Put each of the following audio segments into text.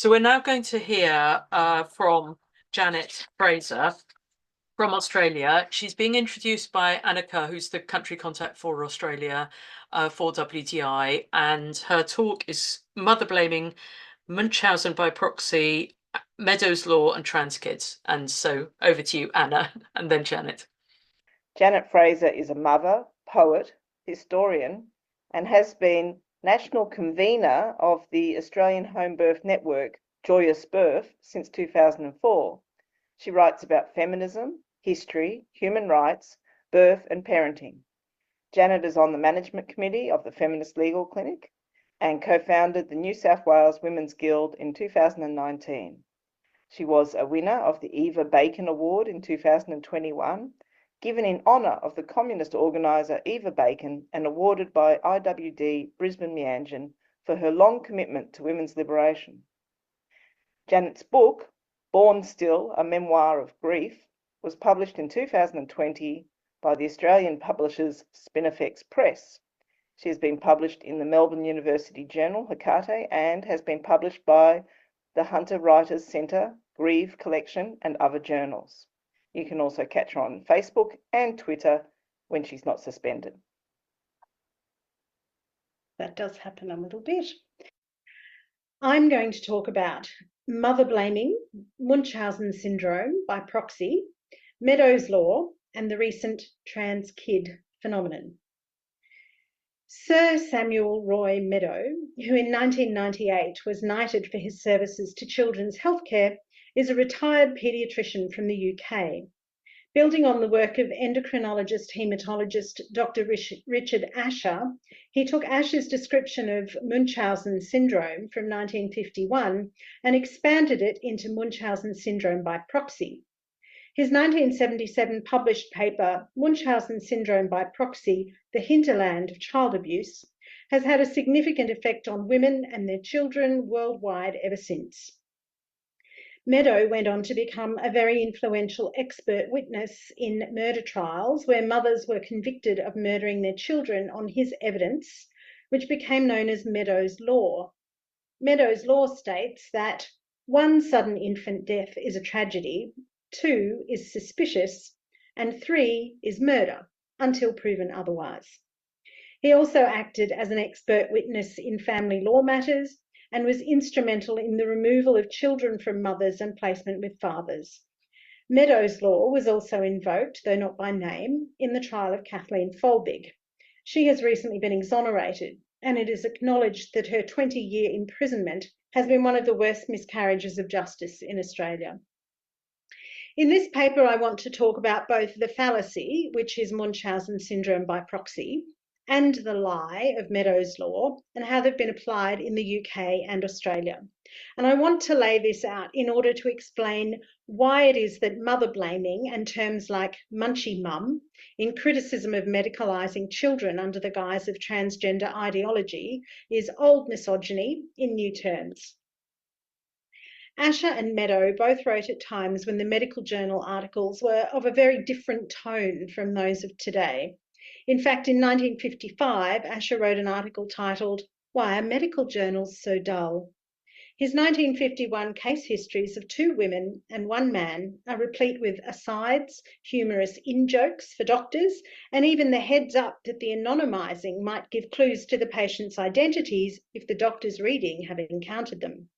So we're now going to hear from Janet Fraser from Australia. She's being introduced by Annika, who's the country contact for Australia for WTI, and her talk is Mother Blaming, Munchausen by Proxy, Meadows Law and Trans Kids. And so over to you, Anna, and then Janet. Janet Fraser is a mother, poet, historian, and has been national convener of the Australian Home Birth Network, Joyous Birth, since 2004. She writes about feminism, history, human rights, birth and parenting. Janet is on the management committee of the Feminist Legal Clinic and co-founded the New South Wales Women's Guild in 2019. She was a winner of the Eva Bacon Award in 2021, given in honour of the communist organiser Eva Bacon and awarded by IWD Brisbane Meanjin for her long commitment to women's liberation. Janet's book, Born Still, a Memoir of Grief, was published in 2020 by the Australian publishers Spinifex Press. She has been published in the Melbourne University Journal, Hecate, and has been published by the Hunter Writers Centre, Grieve Collection and other journals. You can also catch her on Facebook and Twitter when she's not suspended. That does happen a little bit. I'm going to talk about mother blaming, Munchausen syndrome by proxy, Meadows Law, and the recent trans kid phenomenon. Sir Samuel Roy Meadow, who in 1998 was knighted for his services to children's healthcare, is a retired paediatrician from the UK. Building on the work of endocrinologist hematologist Dr. Richard Asher, he took Asher's description of Munchausen syndrome from 1951 and expanded it into Munchausen syndrome by proxy. His 1977 published paper, Munchausen syndrome by proxy, the hinterland of child abuse, has had a significant effect on women and their children worldwide ever since. Meadow went on to become a very influential expert witness in murder trials where mothers were convicted of murdering their children on his evidence, which became known as Meadows Law. Meadows Law states that 1, sudden infant death is a tragedy, 2 is suspicious, and 3 is murder, until proven otherwise. He also acted as an expert witness in family law matters and was instrumental in the removal of children from mothers and placement with fathers. Meadows Law was also invoked, though not by name, in the trial of Kathleen Folbig. She has recently been exonerated, and it is acknowledged that her 20-year imprisonment has been one of the worst miscarriages of justice in Australia. In this paper, I want to talk about both the fallacy, which is Munchausen syndrome by proxy, and the lie of Meadows Law and how they've been applied in the UK and Australia. And I want to lay this out in order to explain why it is that mother blaming and terms like munchy mum in criticism of medicalising children under the guise of transgender ideology is old misogyny in new terms. Asher and Meadow both wrote at times when the medical journal articles were of a very different tone from those of today. In fact, in 1955, Asher wrote an article titled, "Why Are Medical Journals So Dull?" His 1951 case histories of 2 women and 1 man are replete with asides, humorous in-jokes for doctors, and even the heads up that the anonymising might give clues to the patient's identities if the doctor's reading have encountered them.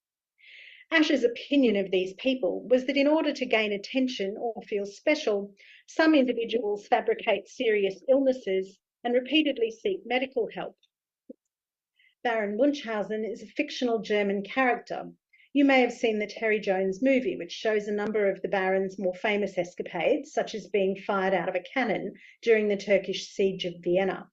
Asher's opinion of these people was that in order to gain attention or feel special, some individuals fabricate serious illnesses and repeatedly seek medical help. Baron Munchausen is a fictional German character. You may have seen the Terry Jones movie, which shows a number of the Baron's more famous escapades, such as being fired out of a cannon during the Turkish siege of Vienna.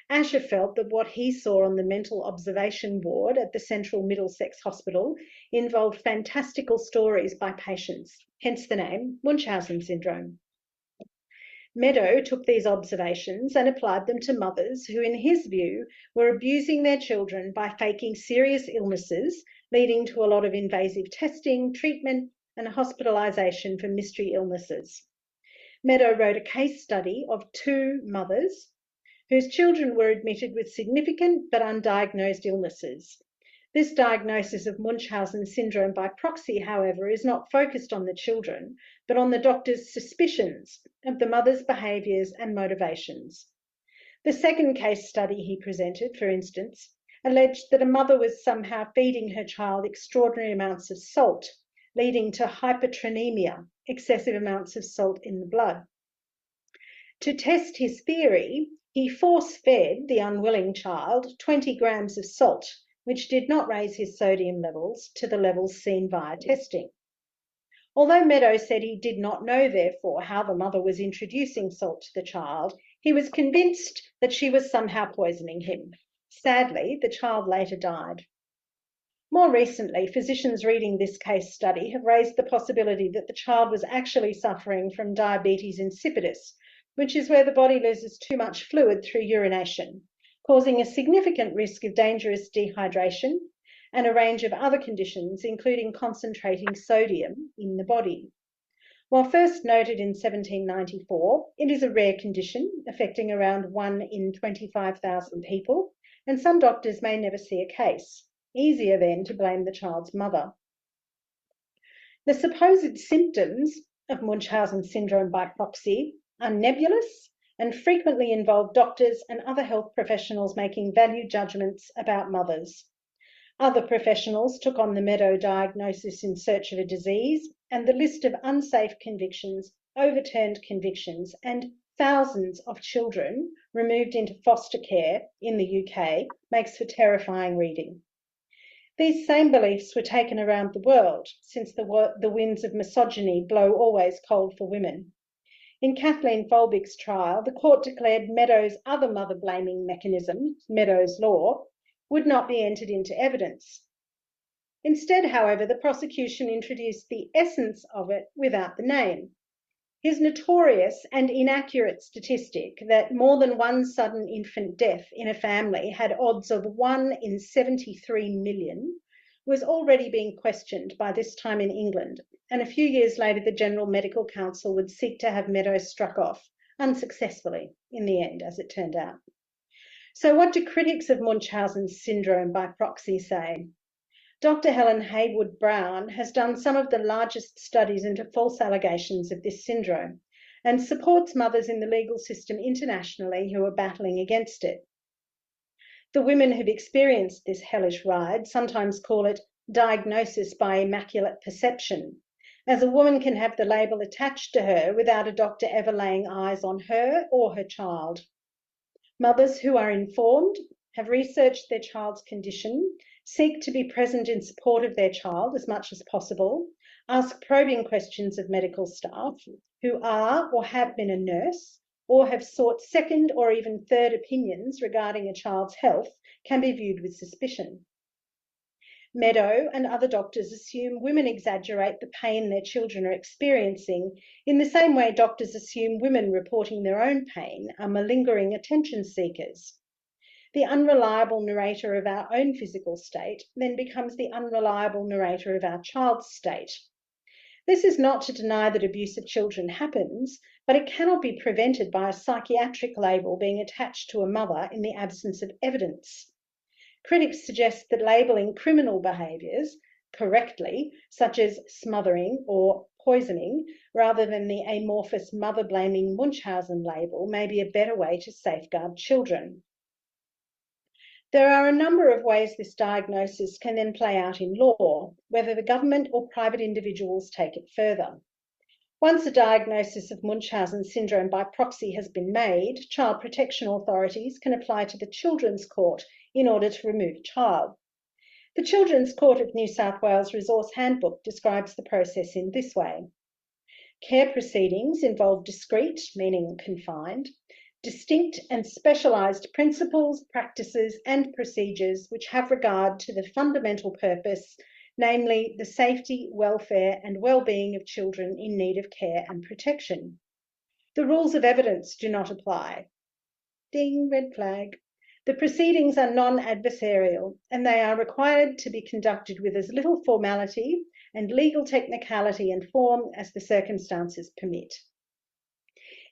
Asher felt that what he saw on the mental observation ward at the Central Middlesex Hospital involved fantastical stories by patients, hence the name Munchausen syndrome. Meadow took these observations and applied them to mothers who, in his view, were abusing their children by faking serious illnesses, leading to a lot of invasive testing, treatment, and hospitalisation for mystery illnesses. Meadow wrote a case study of 2 mothers whose children were admitted with significant but undiagnosed illnesses. This diagnosis of Munchausen syndrome by proxy, however, is not focused on the children, but on the doctor's suspicions of the mother's behaviours and motivations. The second case study he presented, for instance, alleged that a mother was somehow feeding her child extraordinary amounts of salt, leading to hypertrinemia, excessive amounts of salt in the blood. To test his theory, he force-fed the unwilling child 20 grams of salt, which did not raise his sodium levels to the levels seen via testing. Although Meadows said he did not know, therefore, how the mother was introducing salt to the child, he was convinced that she was somehow poisoning him. Sadly, the child later died. More recently, physicians reading this case study have raised the possibility that the child was actually suffering from diabetes insipidus, which is where the body loses too much fluid through urination, causing a significant risk of dangerous dehydration and a range of other conditions, including concentrating sodium in the body. While first noted in 1794, it is a rare condition affecting around 1 in 25,000 people, and some doctors may never see a case. Easier then to blame the child's mother. The supposed symptoms of Munchausen syndrome by proxy are nebulous and frequently involve doctors and other health professionals making value judgments about mothers. Other professionals took on the Meadow diagnosis in search of a disease, and the list of unsafe convictions, overturned convictions, and thousands of children removed into foster care in the UK makes for terrifying reading. These same beliefs were taken around the world, since the winds of misogyny blow always cold for women. In Kathleen Folbig's trial, the court declared Meadows' other mother-blaming mechanism, Meadows' law, would not be entered into evidence. Instead, however, the prosecution introduced the essence of it without the name. His notorious and inaccurate statistic that more than one sudden infant death in a family had odds of 1 in 73 million was already being questioned by this time in England, and a few years later the General Medical Council would seek to have Meadows struck off, unsuccessfully in the end, as it turned out. So what do critics of Munchausen syndrome by proxy say? Dr. Helen Haywood-Brown has done some of the largest studies into false allegations of this syndrome and supports mothers in the legal system internationally who are battling against it. The women who've experienced this hellish ride sometimes call it diagnosis by immaculate perception, as a woman can have the label attached to her without a doctor ever laying eyes on her or her child. Mothers who are informed, have researched their child's condition, seek to be present in support of their child as much as possible, ask probing questions of medical staff who are or have been a nurse or have sought second or even third opinions regarding a child's health can be viewed with suspicion. Meadow and other doctors assume women exaggerate the pain their children are experiencing in the same way doctors assume women reporting their own pain are malingering attention seekers. The unreliable narrator of our own physical state then becomes the unreliable narrator of our child's state. This is not to deny that abuse of children happens, but it cannot be prevented by a psychiatric label being attached to a mother in the absence of evidence. Critics suggest that labelling criminal behaviours correctly, such as smothering or poisoning, rather than the amorphous mother-blaming Munchausen label, may be a better way to safeguard children. There are a number of ways this diagnosis can then play out in law, whether the government or private individuals take it further. Once a diagnosis of Munchausen syndrome by proxy has been made, child protection authorities can apply to the Children's Court in order to remove a child. The Children's Court of New South Wales Resource Handbook describes the process in this way. Care proceedings involve discrete, meaning confined, distinct and specialised principles, practices and procedures which have regard to the fundamental purpose, namely the safety, welfare and well-being of children in need of care and protection. The rules of evidence do not apply. Ding, red flag. The proceedings are non-adversarial and they are required to be conducted with as little formality and legal technicality and form as the circumstances permit.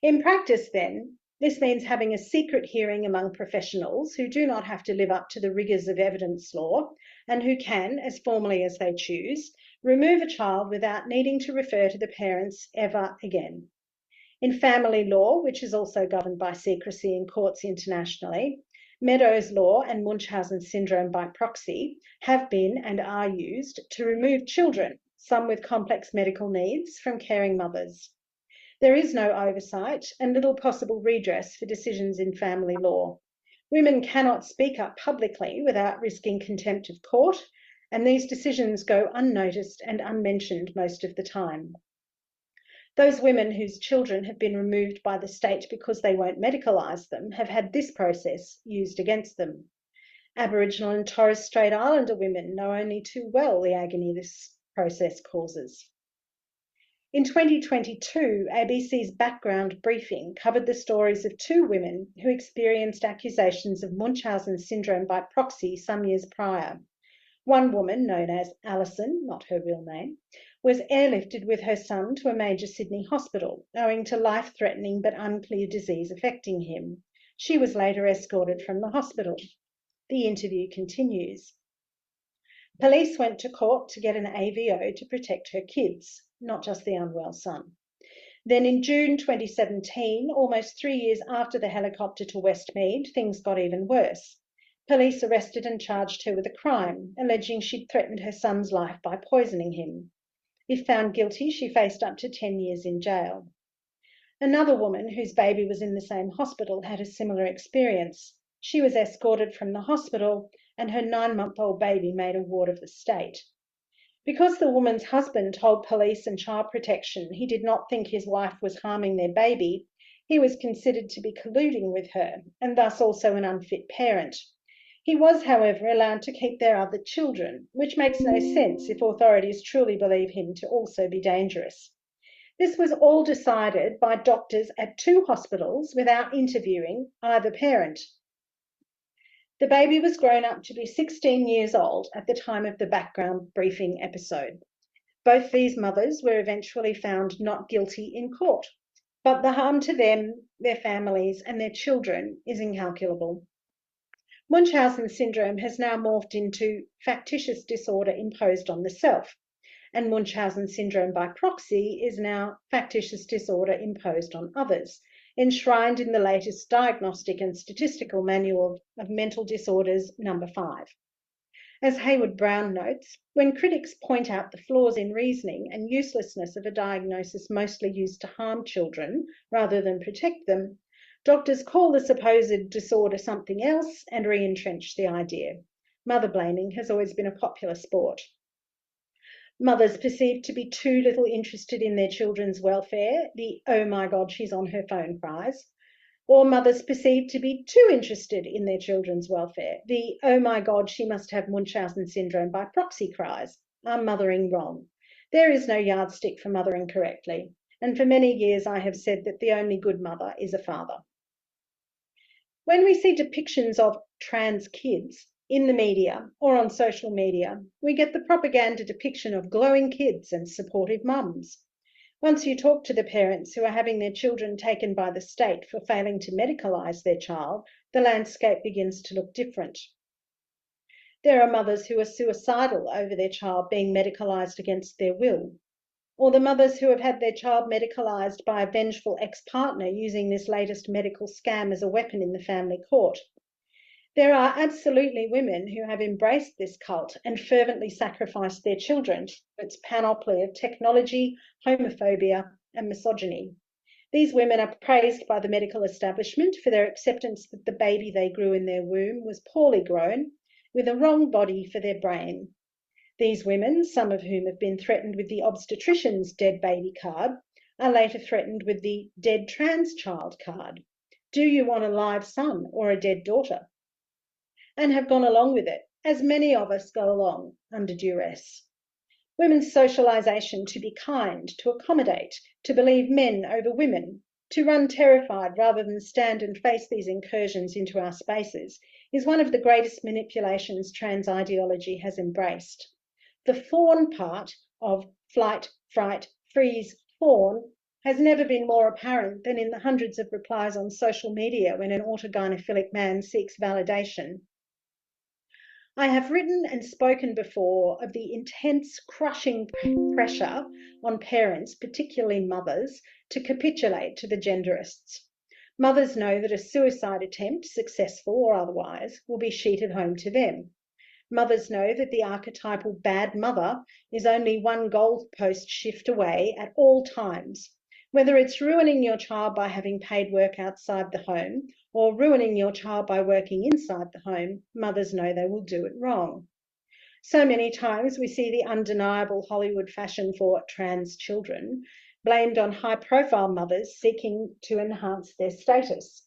In practice then, This means having a secret hearing among professionals who do not have to live up to the rigours of evidence law and who can, as formally as they choose, remove a child without needing to refer to the parents ever again. In family law, which is also governed by secrecy in courts internationally, Meadows law and Munchausen syndrome by proxy have been and are used to remove children, some with complex medical needs, from caring mothers. There is no oversight and little possible redress for decisions in family law. Women cannot speak up publicly without risking contempt of court, and these decisions go unnoticed and unmentioned most of the time. Those women whose children have been removed by the state because they won't medicalise them have had this process used against them. Aboriginal and Torres Strait Islander women know only too well the agony this process causes. In 2022, ABC's Background Briefing covered the stories of two women who experienced accusations of Munchausen syndrome by proxy some years prior. One woman, known as Alison, not her real name, was airlifted with her son to a major Sydney hospital, owing to life-threatening but unclear disease affecting him. She was later escorted from the hospital. The interview continues. Police went to court to get an AVO to protect her kids, not just the unwell son. Then in June 2017, almost 3 years after the helicopter to Westmead, things got even worse. Police arrested and charged her with a crime, alleging she'd threatened her son's life by poisoning him. If found guilty, she faced up to 10 years in jail. Another woman whose baby was in the same hospital had a similar experience. She was escorted from the hospital and her 9-month-old baby made a ward of the state. Because the woman's husband told police and child protection he did not think his wife was harming their baby, he was considered to be colluding with her and thus also an unfit parent. He was, however, allowed to keep their other children, which makes no sense if authorities truly believe him to also be dangerous. This was all decided by doctors at 2 hospitals without interviewing either parent. The baby was grown up to be 16 years old at the time of the Background Briefing episode. Both these mothers were eventually found not guilty in court, but the harm to them, their families, and their children is incalculable. Munchausen syndrome has now morphed into factitious disorder imposed on the self, and Munchausen syndrome by proxy is now factitious disorder imposed on others, enshrined in the latest Diagnostic and Statistical Manual of Mental Disorders No. 5. As Hayward Brown notes, when critics point out the flaws in reasoning and uselessness of a diagnosis mostly used to harm children rather than protect them, doctors call the supposed disorder something else and re-entrench the idea. Mother blaming has always been a popular sport. Mothers perceived to be too little interested in their children's welfare, the "oh my God, she's on her phone" cries, or mothers perceived to be too interested in their children's welfare, the "oh my God, she must have Munchausen syndrome by proxy" cries, are mothering wrong. There is no yardstick for mothering correctly, and for many years I have said that the only good mother is a father. When we see depictions of trans kids in the media or on social media, we get the propaganda depiction of glowing kids and supportive mums. Once you talk to the parents who are having their children taken by the state for failing to medicalise their child, the landscape begins to look different. There are mothers who are suicidal over their child being medicalised against their will, or the mothers who have had their child medicalised by a vengeful ex-partner using this latest medical scam as a weapon in the family court. There are absolutely women who have embraced this cult and fervently sacrificed their children to its panoply of technology, homophobia, and misogyny. These women are praised by the medical establishment for their acceptance that the baby they grew in their womb was poorly grown, with a wrong body for their brain. These women, some of whom have been threatened with the obstetrician's dead baby card, are later threatened with the dead trans child card. Do you want a live son or a dead daughter? And have gone along with it, as many of us go along under duress. Women's socialisation to be kind, to accommodate, to believe men over women, to run terrified rather than stand and face these incursions into our spaces is one of the greatest manipulations trans ideology has embraced. The fawn part of flight, fright, freeze, fawn has never been more apparent than in the hundreds of replies on social media when an autogynephilic man seeks validation. I have written and spoken before of the intense, crushing pressure on parents, particularly mothers, to capitulate to the genderists. Mothers know that a suicide attempt, successful or otherwise, will be sheeted home to them. Mothers know that the archetypal bad mother is only one goalpost shift away at all times. Whether it's ruining your child by having paid work outside the home or ruining your child by working inside the home, mothers know they will do it wrong. So many times we see the undeniable Hollywood fashion for trans children blamed on high-profile mothers seeking to enhance their status.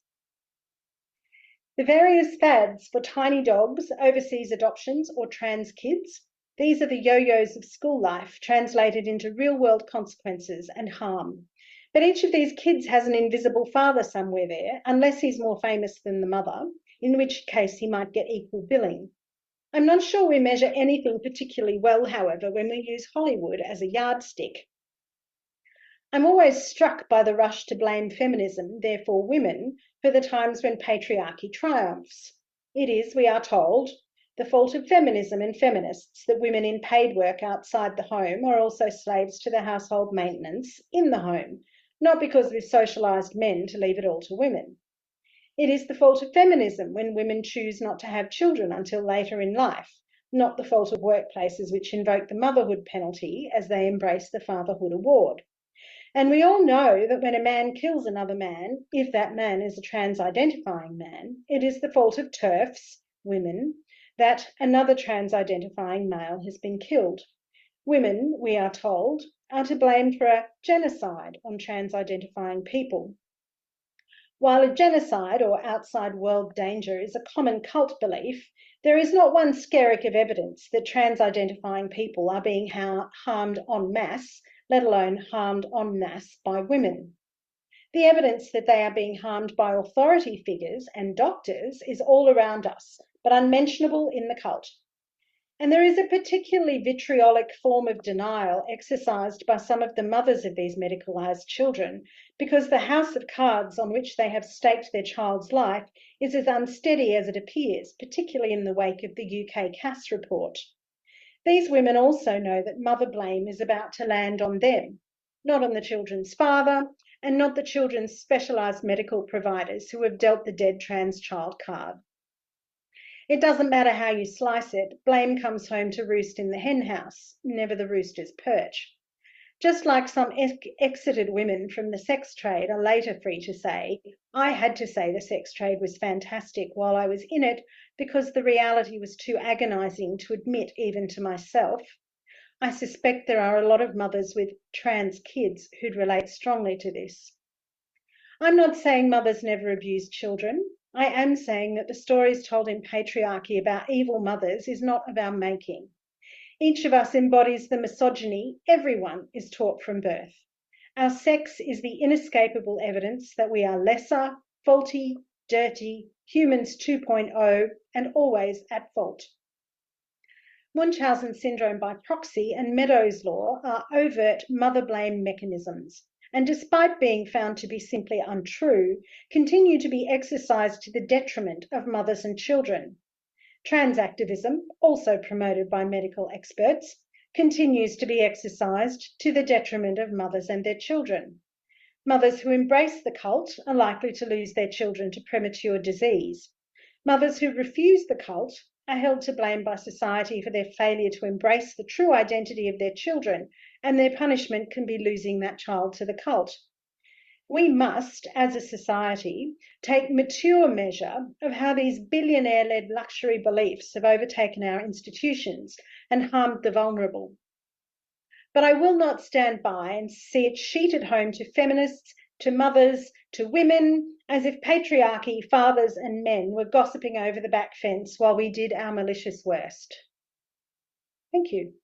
The various fads for tiny dogs, overseas adoptions, or trans kids, these are the yo-yos of school life translated into real-world consequences and harm. But each of these kids has an invisible father somewhere there, unless he's more famous than the mother, in which case he might get equal billing. I'm not sure we measure anything particularly well, however, when we use Hollywood as a yardstick. I'm always struck by the rush to blame feminism, therefore women, for the times when patriarchy triumphs. It is, we are told, the fault of feminism and feminists that women in paid work outside the home are also slaves to the household maintenance in the home, not because we've socialised men to leave it all to women. It is the fault of feminism when women choose not to have children until later in life, not the fault of workplaces which invoke the motherhood penalty as they embrace the fatherhood award. And we all know that when a man kills another man, if that man is a trans-identifying man, it is the fault of TERFs, women, that another trans-identifying male has been killed. Women, we are told, are to blame for a genocide on trans-identifying people. While a genocide or outside world danger is a common cult belief, there is not one skerrick of evidence that trans-identifying people are being harmed en masse, let alone harmed en masse by women. The evidence that they are being harmed by authority figures and doctors is all around us, but unmentionable in the cult. And there is a particularly vitriolic form of denial exercised by some of the mothers of these medicalised children, because the house of cards on which they have staked their child's life is as unsteady as it appears, particularly in the wake of the UK Cass report. These women also know that mother blame is about to land on them, not on the children's father, and not the children's specialised medical providers who have dealt the dead trans child card. It doesn't matter how you slice it, blame comes home to roost in the hen house, never the rooster's perch. Just like some exited women from the sex trade are later free to say, I had to say the sex trade was fantastic while I was in it because the reality was too agonising to admit even to myself. I suspect there are a lot of mothers with trans kids who'd relate strongly to this. I'm not saying mothers never abuse children. I am saying that the stories told in patriarchy about evil mothers is not of our making. Each of us embodies the misogyny everyone is taught from birth. Our sex is the inescapable evidence that we are lesser, faulty, dirty, humans 2.0, and always at fault. Munchausen syndrome by proxy and Meadows' law are overt mother blame mechanisms, and despite being found to be simply untrue, continue to be exercised to the detriment of mothers and children. Trans activism, also promoted by medical experts, continues to be exercised to the detriment of mothers and their children. Mothers who embrace the cult are likely to lose their children to premature disease. Mothers who refuse the cult are held to blame by society for their failure to embrace the true identity of their children, and their punishment can be losing that child to the cult. We must, as a society, take mature measure of how these billionaire-led luxury beliefs have overtaken our institutions and harmed the vulnerable. But I will not stand by and see it sheeted home to feminists, to mothers, to women, as if patriarchy, fathers and men were gossiping over the back fence while we did our malicious worst. Thank you.